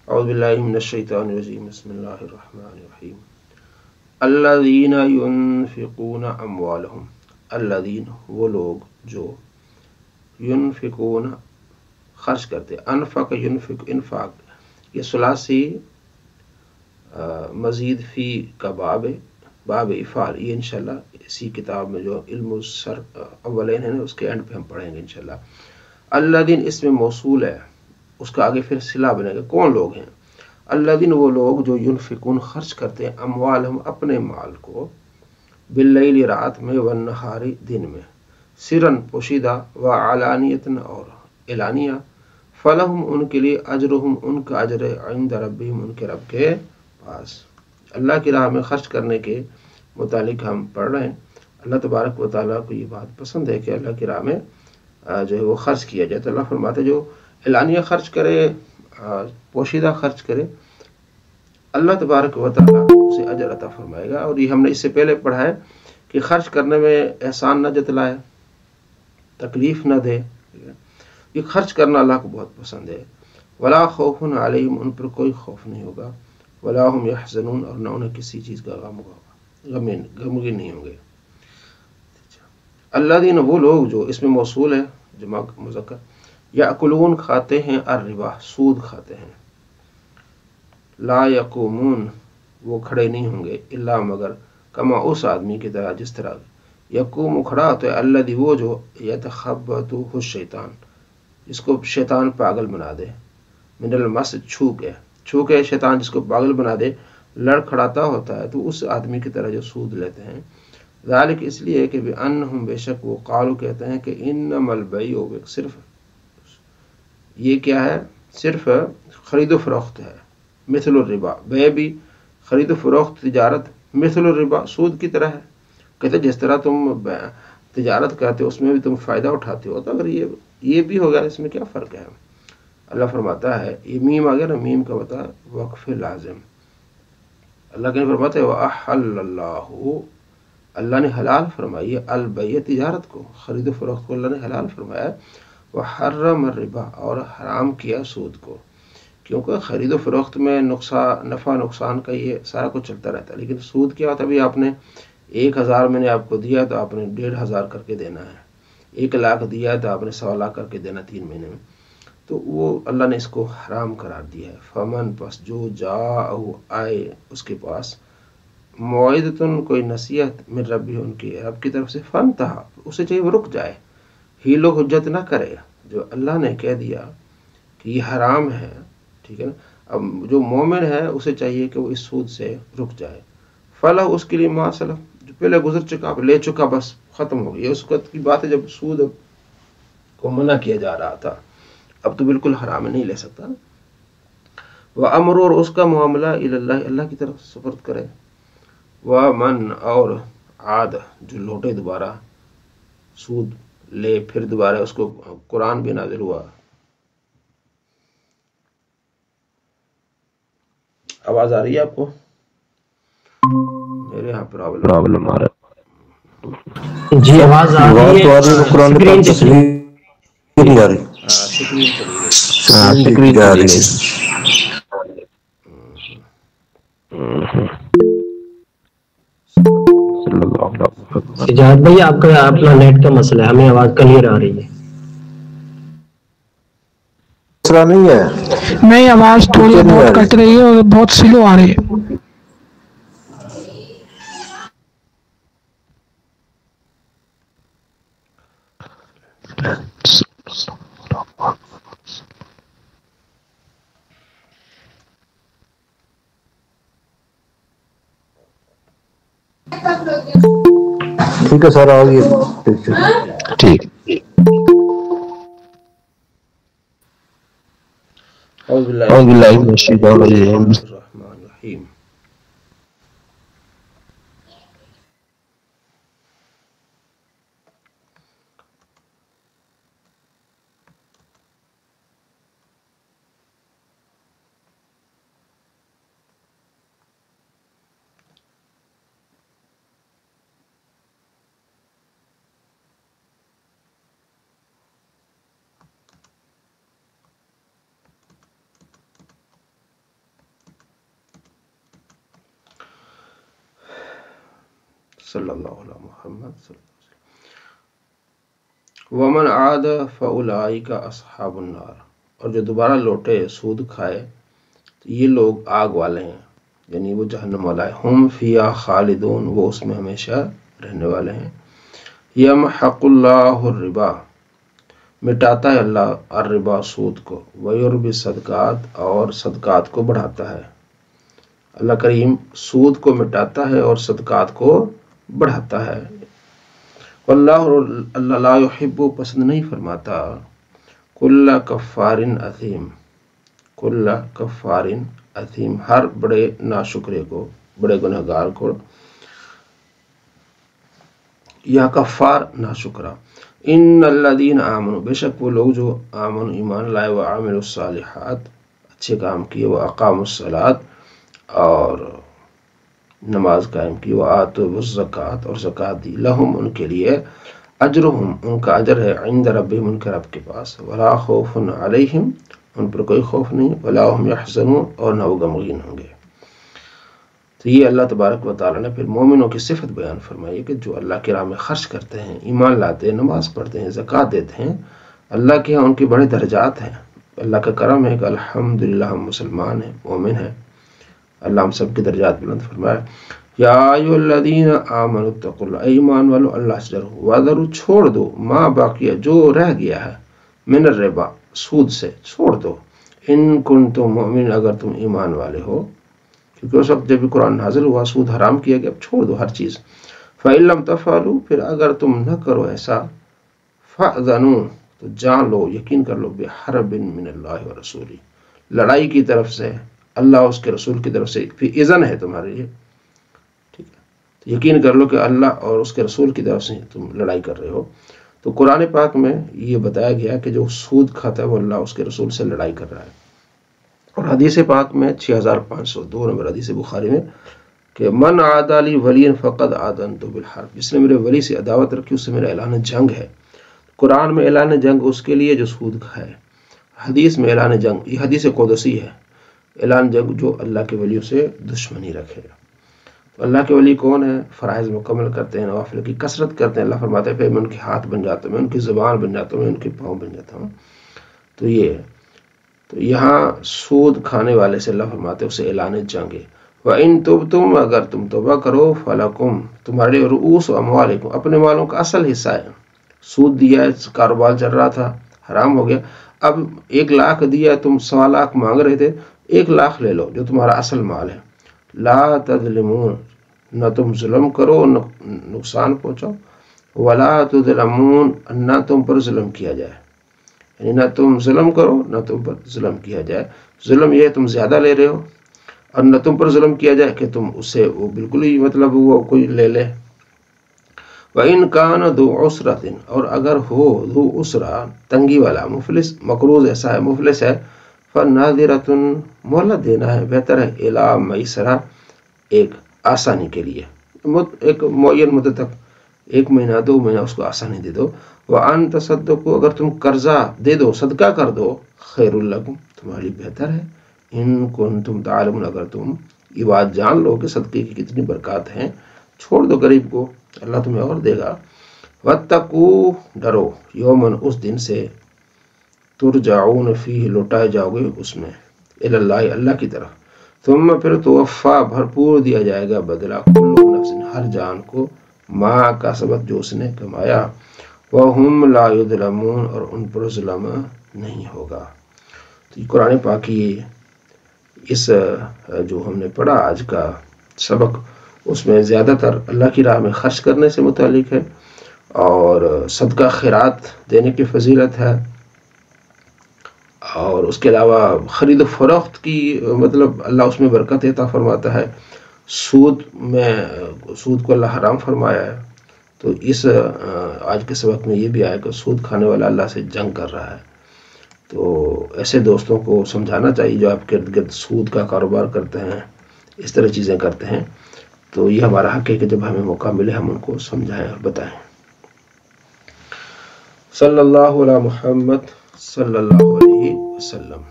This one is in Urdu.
اعوذ باللہ من الشیطان الرجیم بسم اللہ الرحمن الرحیم الذین ينفقون اموالہم الذین وہ لوگ جو ينفقون خرچ کرتے انفق ينفق انفاق یہ ثلاثی مزید فی کا باب افعال یہ انشاءاللہ اسی کتاب میں جو علم الصرف اولین ہے نا اس کے اینڈ پہ ہم پڑھیں گے انشاءاللہ. الذین اس میں موصول ہے اس کا آگے پھر صلہ بنے گا. کون لوگ ہیں؟ الذین وہ لوگ جو ینفقون خرچ کرتے ہیں اموالہم اپنے مال کو باللیل رات میں والنہار دن میں سرن پوشیدہ وعلانیتن اور اعلانیہ فلہم ان کے لیے اجرہم ان کا اجر عند ربہم ان کے رب کے پاس. اللہ کی راہ میں خرچ کرنے کے متعلق ہم پڑھ رہے ہیں. اللہ تبارک و تعالیٰ کو یہ بات پسند ہے کہ اللہ کی راہ میں جو ہے وہ خرچ کیا جائے. تو اللہ فرماتے جو اعلانیہ خرچ کرے پوشیدہ خرچ کرے اللہ تبارک و تعالیٰ اسے اجر عطا فرمائے گا. اور یہ ہم نے اس سے پہلے پڑھا ہے کہ خرچ کرنے میں احسان نہ جتلائے تکلیف نہ دے. یہ خرچ کرنا اللہ کو بہت پسند ہے. ولا خوف علیہم ان پر کوئی خوف نہیں ہوگا ولا هم یحزنون اور نہ انہیں کسی چیز کا غم ہوگا غمگین نہیں ہوں گے. الذین وہ لوگ جو اس میں موصول ہے جمع مذکر یاکلون کھاتے ہیں الربا سود کھاتے ہیں. لا یقومون وہ کھڑے نہیں ہوں گے الا مگر کما اس آدمی کی طرح جس طرح یقوم کھڑا ہوتا ہے الذی وہ جو یتخبطہ الشیطان جس کو شیطان پاگل بنا دے من المس چھو کے شیطان جس کو پاگل بنا دے لڑکھڑاتا ہوتا ہے تو اس آدمی کی طرح جو سود لیتے ہیں. ذالک اس لیے کہ بانہم بے شک وہ قالو کہتے ہیں کہ انما البیع صرف یہ کیا ہے صرف خرید و فروخت ہے مثل الربا بے بھی خرید و فروخت تجارت مثل الربا سود کی طرح ہے. کہتے جس طرح تم تجارت کرتے ہو اس میں بھی تم فائدہ اٹھاتے ہو تو اگر یہ بھی ہوگا اس میں کیا فرق ہے. اللہ فرماتا ہے یہ میم آ گیا نا میم کا بتا وقف لازم. اللہ کے فرماتا ہے وَأَحَلَّ اللَّهُ اللہ نے حلال فرمائی ہے البیع تجارت کو خرید و فروخت کو اللہ نے حلال فرمایا. وحرم الربا اور حرام کیا سود کو کیونکہ خرید و فروخت میں نفع نقصان کا یہ سارا کچھ چلتا رہتا ہے. لیکن سود کیا ہوتا ہے ابھی آپ نے 1000 میں نے آپ کو دیا تو آپ نے 1500 کر کے دینا ہے. 1,00,000 دیا تو آپ نے 1,00,000 کر کے دینا 3 مہینے میں. تو وہ اللہ نے اس کو حرام قرار دیا ہے. فمن پس جو جاءہ آئے اس کے پاس موعظۃ کوئی نصیحت من ربی ان کی رب کی طرف سے فانتہا اسے چاہیے وہ رک جائے. ہی لوگ حجت نہ کرے جو اللہ نے کہہ دیا کہ یہ حرام ہے ٹھیک ہے نا. اب جو مومن ہے اسے چاہیے کہ وہ اس سود سے رک جائے. فلاح اس کے لیے ما سلف جو پہلے گزر چکا لے چکا بس ختم ہو گیا. اس وقت کی بات ہے جب سود کو منع کیا جا رہا تھا اب تو بالکل حرام نہیں لے سکتا. وہ امر اور اس کا معاملہ اللہ اللہ کی طرف سپرد کرے. وہ من اور عاد جو لوٹے دوبارہ سود لے پھر دوبارہ اس کو قرآن بھی نازل ہوا. آواز آ رہی ہے آپ کو؟ میرے یہاں پرابلم آ رہا ہے. جی آواز آ رہی ہے قرآن تصویر نہیں آ رہی. سکرین چلی گئی. سکرین جا رہی ہے. سجاد بھائی آپ کا اپنا نیٹ کا مسئلہ ہے ہمیں آواز کلیئر آ رہی ہے. مسئلہ نہیں ہے نہیں آواز تھوڑی بہت کٹ رہی ہے اور بہت سلو آ رہی ہے. ٹھیک ہے سر آگے ٹھیک. اعوذ اعوذ باللہ من باللہ الشیطان الرجیم. الرحمن الرحیم. صلی اللہ علیہ محمد صلی اللہ علیہ وسلم۔ ومن عاد فاولئک اصحاب النار، اور جو دوبارہ لوٹے سود کھائے تو یہ لوگ آگ والے ہیں، یعنی وہ جہنم والا ہے۔ ہم فیہا خالدون، وہ اس میں ہمیشہ رہنے والے ہیں۔ یمحق اللہ الربا، مٹاتا ہے اللہ الربا سود کو، ویربی صدقات، اور صدقات کو بڑھاتا ہے۔ اللہ کریم سود کو مٹاتا ہے اور صدقات کو بڑھاتا ہے۔ واللہ، اللہ لا یحب، پسند نہیں فرماتا، کل کفار اثیم، کل کفار اثیم، ہر بڑے ناشکرے کو، بڑے گنہگار کو، یا کفار ناشکرا۔ ان الذین آمنوا، بے شک وہ لوگ جو آمن ایمان لائے، وعملوا الصالحات، اچھے کام کیے، واقاموا الصلاۃ، اور نماز قائم کی، وآتوا الزکوٰۃ، اور زکوٰۃ دی، لہم، ان کے لیے، اجرہم، ان کا اجر ہے، عند ربہم، ان کے رب کے پاس، ولا خوف علیہم، ان پر کوئی خوف نہیں، ولا هم یحزنون، اور نہ وہ غمگین ہوں گے۔ تو یہ اللہ تبارک و تعالیٰ نے پھر مومنوں کی صفت بیان فرمائی کہ جو اللہ کی راہ میں خرچ کرتے ہیں، ایمان لاتے ہیں، نماز پڑھتے ہیں، زکوٰۃ دیتے ہیں، اللہ کے ہاں ان کے بڑے درجات ہیں۔ اللہ کا کرم ہے کہ الحمدللہ ہم مسلمان ہیں، مومن ہیں، اللہ ہم سب کے درجات بلند فرمائے۔ یا ایھا الذین آمنوا اتقوا اللہ، ایمان والو اللہ سے ڈرو، وذروا، چھوڑ دو، ما باقی، جو رہ گیا ہے، من الربا، سود سے چھوڑ دو، ان کنتم مؤمنین، اگر تم ایمان والے ہو، کیونکہ اس وقت جب بھی قرآن نازل ہوا سود حرام کیا گیا، اب چھوڑ دو ہر چیز۔ فَإِن لَمْ تَفْعَلُوا، پھر اگر تم نہ کرو ایسا، فَأْذَنُوا، تو جان لو، یقین کر لو، بِحَرْبٍ مِّنَ اللَّهِ وَرَسُولِهِ، لڑائی کی طرف سے، اللہ اس کے رسول کی طرف سے پھر اذن ہے تمہارے لیے، ٹھیک ہے، تو یقین کر لو کہ اللہ اور اس کے رسول کی طرف سے تم لڑائی کر رہے ہو۔ تو قرآن پاک میں یہ بتایا گیا کہ جو سود کھاتا ہے وہ اللہ اس کے رسول سے لڑائی کر رہا ہے۔ اور حدیث پاک میں 6502 نمبر حدیث بخاری میں کہ من عادی لی ولی فقد آذنت بالحرب، جس نے میرے ولی سے عداوت رکھی اس سے میرا اعلان جنگ ہے۔ قرآن میں اعلان جنگ اس کے لیے جو سود کھائے، حدیث میں اعلان جنگ، یہ حدیث قدسی ہے، اعلان جنگ جو اللہ کے ولیوں سے دشمنی رکھے۔ تو اللہ کے ولی کون ہے؟ فرائض مکمل کرتے ہیں، نوافل کی کثرت کرتے ہیں۔ اللہ فرماتا ہے پھر میں ان کے ہاتھ بن جاتا ہوں، میں ان کی زبان بن جاتا ہوں، میں ان کے پاؤں بن جاتا ہوں۔ تو یہ ہے، تو یہاں سود کھانے والے سے اللہ فرماتے ہیں اسے اعلان جنگ ہے۔ وَإِن تُبْتُمْ، اگر تم توبہ کرو، فَلَكُمْ، تمہارے رؤوس اموالکم، اپنے مالوں کا اصل حصہ ہے۔ سود دیا ہے، کاروبار چل رہا تھا، حرام ہو گیا، اب 1,00,000 دیا، تم 1,00,000 مانگ رہے تھے، 1,00,000 لے لو جو تمہارا اصل مال ہے۔ لا تظلمون، نہ تم ظلم کرو، نہ نقصان پہنچاؤ، ولا تظلمون، نہ تم پر ظلم کیا جائے، یعنی نہ تم ظلم کرو نہ تم پر ظلم کیا جائے۔ ظلم یہ تم زیادہ لے رہے ہو، اور نہ تم پر ظلم کیا جائے کہ تم اسے وہ بالکل ہی مطلب وہ کوئی لے لے۔ وَإِن كَانَ ذُو عُسْرَةٍ، اور اگر ہو ذو عسرہ، تنگی والا، مفلس، مقروض ایسا ہے، مفلس ہے، فَنَاظِرَةٌ، مہلت دینا ہے، بہتر ہے، إِلَىٰ مَيْسَرَةٍ، ایک آسانی کے لیے، ایک معین مدت تک، 1 مہینہ 2 مہینہ اس کو آسانی دے دو۔ وَأَن تَصَدَّقُوا، اگر تم قرضہ دے دو، صدقہ کر دو، خیر لکم، تمہارے لیے بہتر ہے، ان کنتم تعلمون، اگر تم یہ بات جان لو کہ صدقے کی کتنی برکات ہیں، چھوڑ دو غریب کو، اللہ تمہیں اور دے گا۔ وَاتَّقُوا، ڈرو، یومن، اس دن سے، ترجعون فیہ، لوٹائے جاؤ گے اس میں، الی اللہ، اللہ کی طرف، ثم پھر توفا، بھرپور دیا جائے گا بدلہ، کل نفس، ہر جان کو، ما کسبت، جو اس نے کمایا، وَهُمْ لَا يُظْلَمُونَ، اور ان پر ظلم نہیں ہوگا۔ تو یہ قرآن پاک کی اس جو ہم نے پڑھا آج کا سبق، اس میں زیادہ تر اللہ کی راہ میں خرچ کرنے سے متعلق ہے، اور صدقہ خیرات دینے کی فضیلت ہے، اور اس کے علاوہ خرید و فروخت کی مطلب اللہ اس میں برکت عطا فرماتا ہے۔ سود کو اللہ حرام فرمایا ہے۔ تو اس آج کے سبق میں یہ بھی آیا کہ سود کھانے والا اللہ سے جنگ کر رہا ہے۔ تو ایسے دوستوں کو سمجھانا چاہیے جو آپ کے ارد گرد سود کا کاروبار کرتے ہیں، اس طرح چیزیں کرتے ہیں، تو یہ ہمارا حق ہے کہ جب ہمیں موقع ملے ہم ان کو سمجھائیں اور بتائیں۔ صلی اللہ علیہ محمد صلی اللہ علیہ وسلم۔